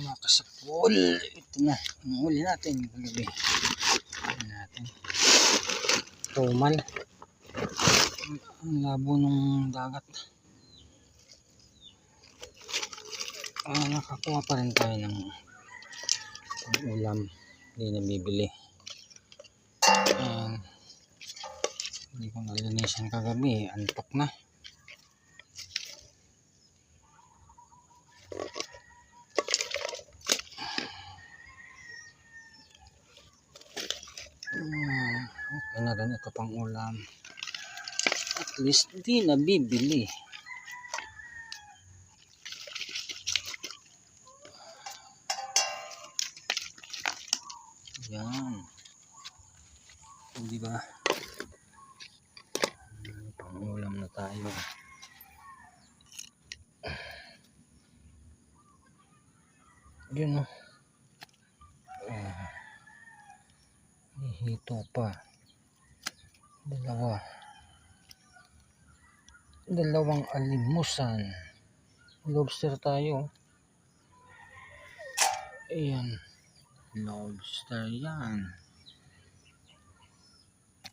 mga kasapol, ito na ang huli natin kagabi. Tumal, ang labo ng dagat. Nakakuha pa rin tayo ng ulam, hindi na bibili. Hindi ko nalinisan kagabi, antok na. Okay na rin ito pang ulam, at least di na bibili. Yan, di ba? Pang ulam na tayo. Yun o, hito pa, dalawang alimusan, lobster tayo. Ayan, lobster yan,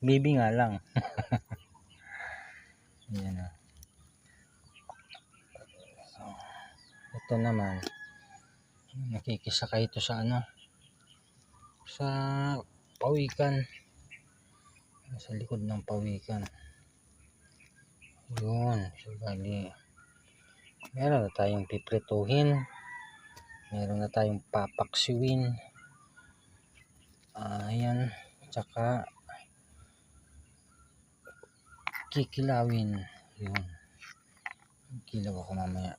baby nga lang. Ayan o. So, ito naman, nakikisakay ito sa sa pawikan, sa likod ng pawikan. Yun, so bali meron na tayong piprituhin, meron na tayong papaksiwin, ayan, tsaka kikilawin. Yun, kilaw ako mamaya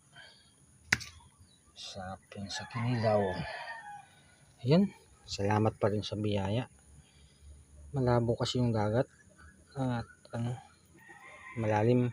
sa kinilaw. Ayun, salamat pa rin sa biyaya. Malabo kasi yung dagat at malalim.